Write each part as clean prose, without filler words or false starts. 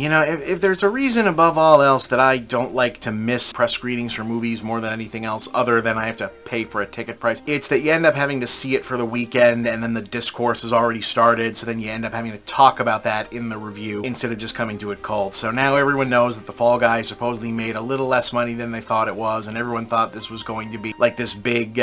You know, if there's a reason above all else that I don't like to miss press screenings for movies more than anything else other than I have to pay for a ticket price, it's that you end up having to see it for the weekend and then the discourse has already started, so then you end up having to talk about that in the review instead of just coming to it cold. So now everyone knows that The Fall Guy supposedly made a little less money than they thought it was, and everyone thought this was going to be like this big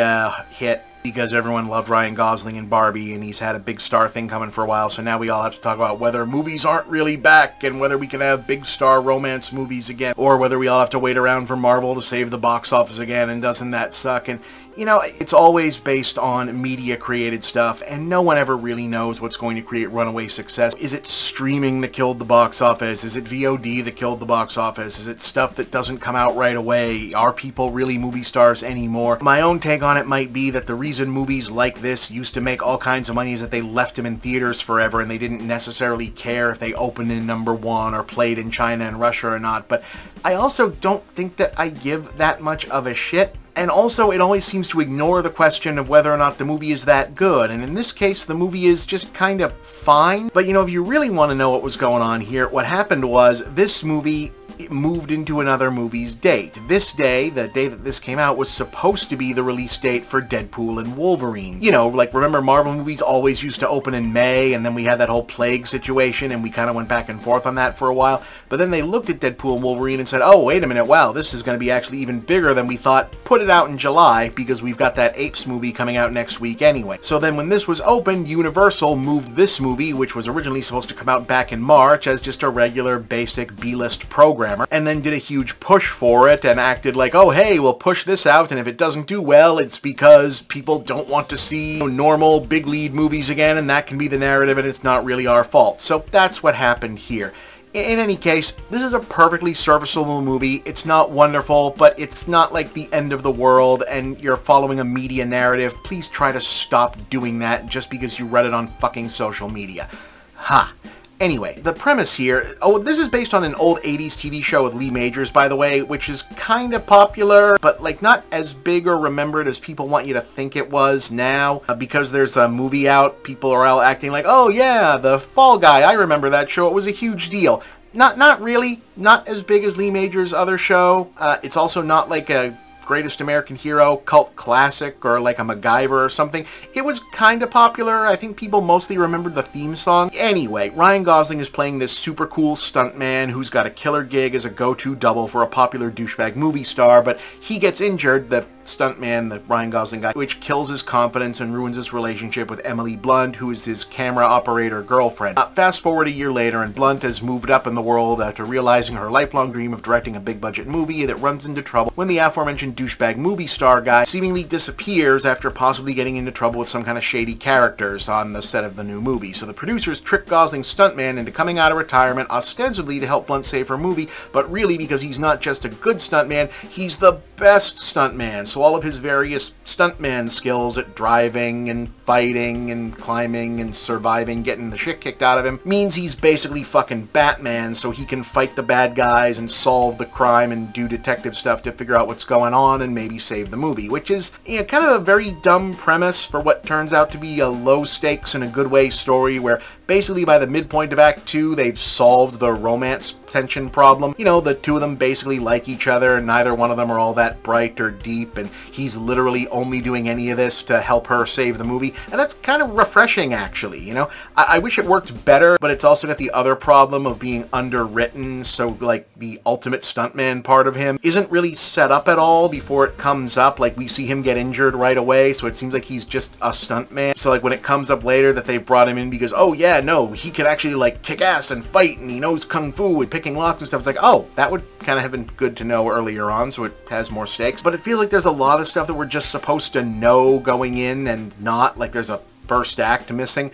hit because everyone loved Ryan Gosling and Barbie, and he's had a big star thing coming for a while, so now we all have to talk about whether movies aren't really back and whether we can have big star romance movies again, or whether we all have to wait around for Marvel to save the box office again, and doesn't that suck? And you know, it's always based on media-created stuff, and no one ever really knows what's going to create runaway success. Is it streaming that killed the box office? Is it VOD that killed the box office? Is it stuff that doesn't come out right away? Are people really movie stars anymore? My own take on it might be that the reason movies like this used to make all kinds of money is that they left them in theaters forever, and they didn't necessarily care if they opened in #1 or played in China and Russia or not. But I also don't think that I give that much of a shit. And also, it always seems to ignore the question of whether or not the movie is that good. And in this case, the movie is just kind of fine. But, you know, if you really want to know what was going on here, what happened was this movie moved into another movie's date. This day, the day that this came out, was supposed to be the release date for Deadpool and Wolverine. You know, like, remember Marvel movies always used to open in May, and then we had that whole plague situation, and we kind of went back and forth on that for a while. But then they looked at Deadpool and Wolverine and said, oh, wait a minute, wow, this is going to be actually even bigger than we thought. Put it out in July, because we've got that Apes movie coming out next week anyway. So then when this was opened, Universal moved this movie, which was originally supposed to come out back in March, as just a regular, basic B-list program, and then did a huge push for it and acted like, oh hey, we'll push this out, and if it doesn't do well, it's because people don't want to see normal big lead movies again, and that can be the narrative, and it's not really our fault. So that's what happened here. In any case, this is a perfectly serviceable movie. It's not wonderful, but it's not like the end of the world and you're following a media narrative. Please try to stop doing that just because you read it on fucking social media. Ha! Anyway, the premise here, this is based on an old 80s TV show with Lee Majors, by the way, which is kind of popular, but like not as big or remembered as people want you to think it was now. Because there's a movie out, people are all acting like, oh yeah, The Fall Guy, I remember that show, it was a huge deal. Not really, not as big as Lee Majors' other show. It's also not like a Greatest American Hero cult classic or like a MacGyver or something. It was kind of popular. I think people mostly remembered the theme song. Anyway, Ryan Gosling is playing this super cool stuntman who's got a killer gig as a go-to double for a popular douchebag movie star, but he gets injured, the stuntman, the Ryan Gosling guy, which kills his confidence and ruins his relationship with Emily Blunt, who is his camera operator girlfriend. Fast forward a year later, and Blunt has moved up in the world after realizing her lifelong dream of directing a big-budget movie that runs into trouble when the aforementioned douchebag movie star guy seemingly disappears after possibly getting into trouble with some kind of shady characters on the set of the new movie. So the producers trick Gosling's stuntman into coming out of retirement ostensibly to help Blunt save her movie, but really because he's not just a good stuntman, he's the best stuntman. So all of his various stuntman skills at driving and fighting and climbing and surviving, getting the shit kicked out of him, means he's basically fucking Batman, so he can fight the bad guys and solve the crime and do detective stuff to figure out what's going on and maybe save the movie, which is, you know, kind of a very dumb premise for what turns out to be a low stakes in a good way story where basically by the midpoint of Act 2 they've solved the romance tension problem. You know, the two of them basically like each other and neither one of them are all that bright or deep, and he's literally only doing any of this to help her save the movie, and that's kind of refreshing actually, you know. I wish it worked better, but it's also got the other problem of being underwritten, so like the ultimate stuntman part of him isn't really set up at all before it comes up. Like we see him get injured right away, so it seems like he's just a stuntman. So like when it comes up later that they've brought him in because, oh yeah, no, he could actually like kick ass and fight and he knows kung fu with picking locks and stuff, it's like, oh, that would kind of have been good to know earlier on, so it has more stakes. But it feels like there's a lot of stuff that we're just supposed to know going in and not, like there's a first act missing.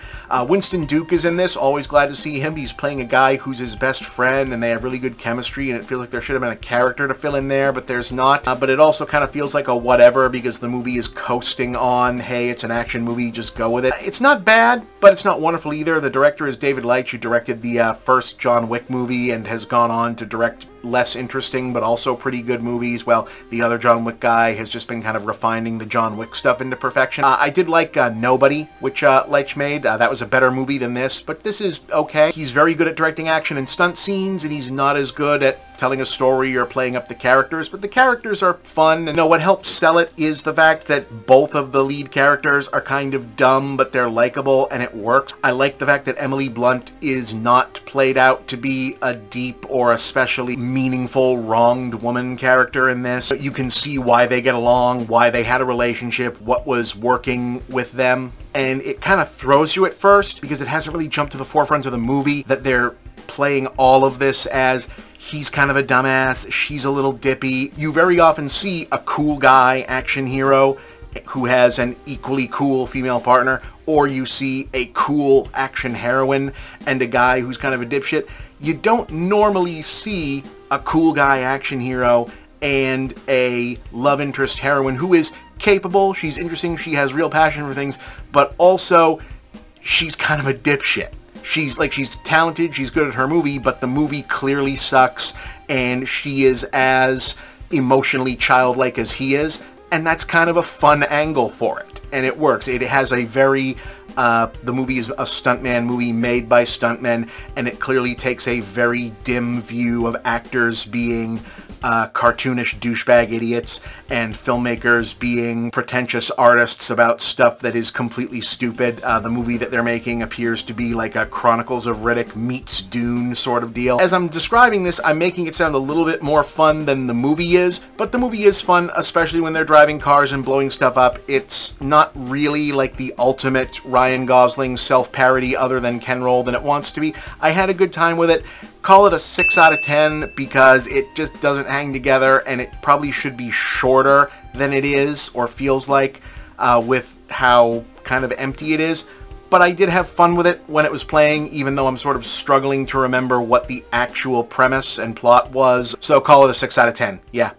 Winston Duke is in this, always glad to see him. He's playing a guy who's his best friend and they have really good chemistry, and it feels like there should have been a character to fill in there, but there's not. But it also kind of feels like a whatever because the movie is coasting on, hey, it's an action movie, just go with it. It's not bad, but it's not wonderful either. The director is David Leitch, who directed the first John Wick movie and has gone on to direct less interesting but also pretty good movies, well, the other John Wick guy has just been kind of refining the John Wick stuff into perfection. I did like Nobody, which Leitch made. That was a better movie than this, but this is okay. He's very good at directing action and stunt scenes, and he's not as good at telling a story or playing up the characters, but the characters are fun. And what helps sell it is the fact that both of the lead characters are kind of dumb, but they're likable, and it works. I like the fact that Emily Blunt is not played out to be a deep or especially meaningful wronged woman character in this. You can see why they get along, why they had a relationship, what was working with them. And it kind of throws you at first because it hasn't really jumped to the forefront of the movie that they're playing all of this as he's kind of a dumbass, she's a little dippy. You very often see a cool guy action hero who has an equally cool female partner, or you see a cool action heroine and a guy who's kind of a dipshit. You don't normally see a cool guy action hero and a love interest heroine who is capable, she's interesting, she has real passion for things, but also she's kind of a dipshit. She's talented, she's good at her movie, but the movie clearly sucks, and she is as emotionally childlike as he is, and that's kind of a fun angle for it, and it works. It has a very, the movie is a stuntman movie made by stuntmen, and it clearly takes a very dim view of actors being cartoonish douchebag idiots and filmmakers being pretentious artists about stuff that is completely stupid. The movie that they're making appears to be like a Chronicles of Riddick meets Dune sort of deal. As I'm describing this, I'm making it sound a little bit more fun than the movie is, but the movie is fun, especially when they're driving cars and blowing stuff up. It's not really like the ultimate Ryan Gosling self-parody other than Ken Roll than it wants to be. I had a good time with it. Call it a 6 out of 10 because it just doesn't hang together, and it probably should be shorter than it is or feels like with how kind of empty it is. But I did have fun with it when it was playing, even though I'm sort of struggling to remember what the actual premise and plot was. So call it a 6 out of 10. Yeah.